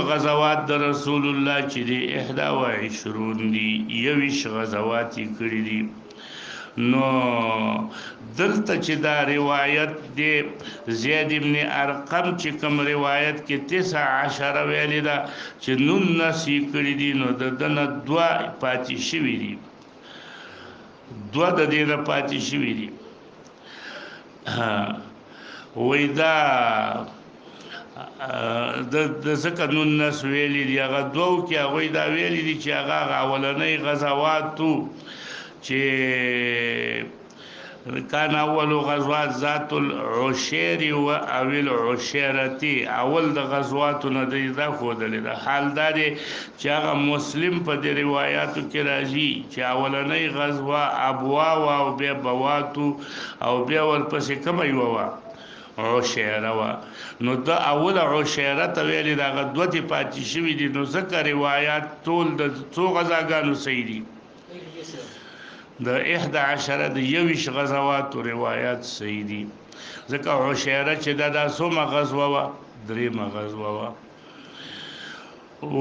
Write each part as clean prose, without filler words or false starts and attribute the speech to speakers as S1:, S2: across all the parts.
S1: غزوات د رسول الله چې دی 21 دي 21 غزوات یې کړي دي نو دلته چې دا روایت دی زید ابن ارقم چې کوم روایت کې 19 ویلې ده چې 19 کړي دي نو دنه دوا پاتې شوي دي دوا د دې نه پاتې شوي دي وای دا د ذکر 19 ویلې دي هغه دوه کې هغه دا ویلې دي چې هغه اولنۍ غزواتو چې کان اول غزوات ذات العشير و او العشيرتي اول د غزواتو نه دی دا خودلې دا حال دا دی چې هغه مسلم په د روایتو کې راځي چې اولنۍ غزوه ابوا او بیا بواتو او بیا ورپسې کوم یو عشيره وا نو دا اول عشيره ته ویلې دا غدوته پاتې شوی دي نو ذکر روایت ټول د څو غزاګانو صحیح دي د 11 د 21 غزوات روایت صحیح دي ځکه عشيره چې دا سومه غزوه وا درېمه غزوه وا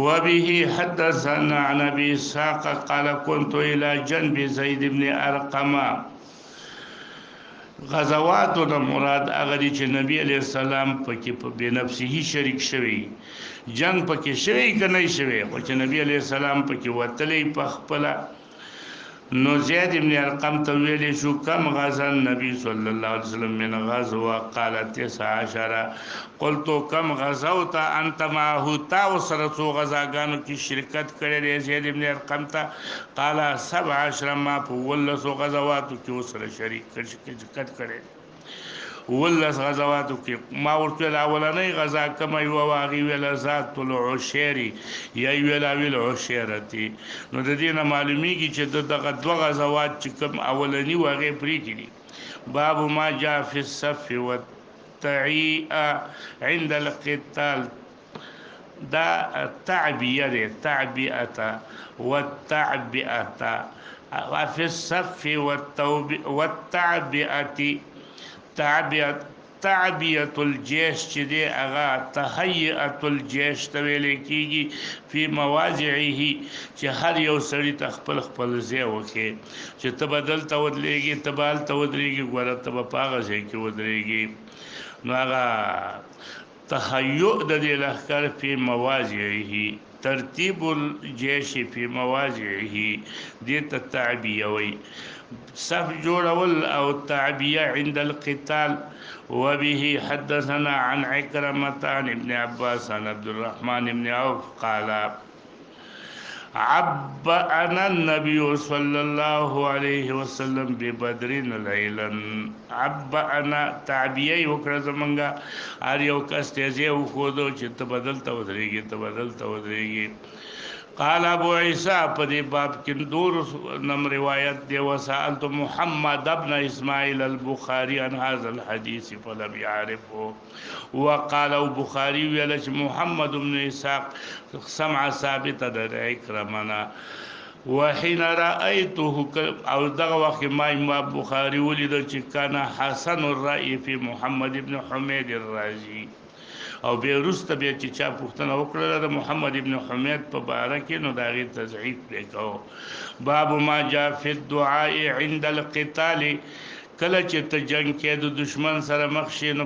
S1: وبه حدثنا عن ابي اسحاق قال كنت الى جنب زيد بن ارقم غزواتو نه مراد هغه چې نبی علیہ السلام پکې په بنفسه شریک شوی جنگ پکې شوی کنه شوی او چې نبی علیہ السلام پکې وتلې په خپل نو زید ابن ارقم ته ویلې شو کم غزا نبی صلی الله علیه وسلم من غزوه قالت 19 قلت کم غزوت انت معه تا وسره غزاګانو کې شرکت کړې زید ابن ارقم ته قال 17 ما په ولسو غزواتو کې وسره شرکت کړې ولس غزواتو کې ما ورته اولنۍ غزا کما یو واغي ویل ذات العشيري یا ویل العشيرتي نو د دې نه معلومیږي چې دغه دوه غزوات چې کوم اولنی واغي پری کړي باب ما جاء في الصف والتعيء عند القتال دا تعبئه والتعبئه وفي الصف والتعبئه تعبیه الجيش چې دی هغه تهيئه الجيش ته ویل کیږي په مواضعه چې هر یو سړی خپل ځای وکي چې تبدل تودلېږي تبال تودريږي ګوره تب پاغه ځای کې ودرېږي نو هغه تهيئ د دې لخر په مواضعه ترتیب الجيش في مواضعه دې تعبیه وي صف جوړول او تعبیه عند القتال وبه حدثنا عن عكرمة عن ابن عباس عن عبد الرحمن بن عوف قال عبأنا النبي صلى الله عليه وسلم ببدر ليلا عبأنا تعبیه وکړه زمونږه هر یو کس تیزه وخودو چې تبدل تودريږي قال ابو عيسى په دې باب کې دور نم روایت دی وسالت محمد ابن اسماعيل البخاري عن هذا الحديث فلم يعرفه وقال البخاري ویل محمد بن اسحاق سمع ثابت د اکرمنا وحين رايته او دغه وخت ما امام بخاري ولید چې کان حسن الرأي في محمد بن حميد الرازي او به رسته به چې چا پوښتنه وکړه د محمد ابن حمید په باره کې نو داغه تضعیف وکاو باب ما جاء في الدعاء عند القتال کله چې ته جنگ کې د دشمن سره مخ شې نو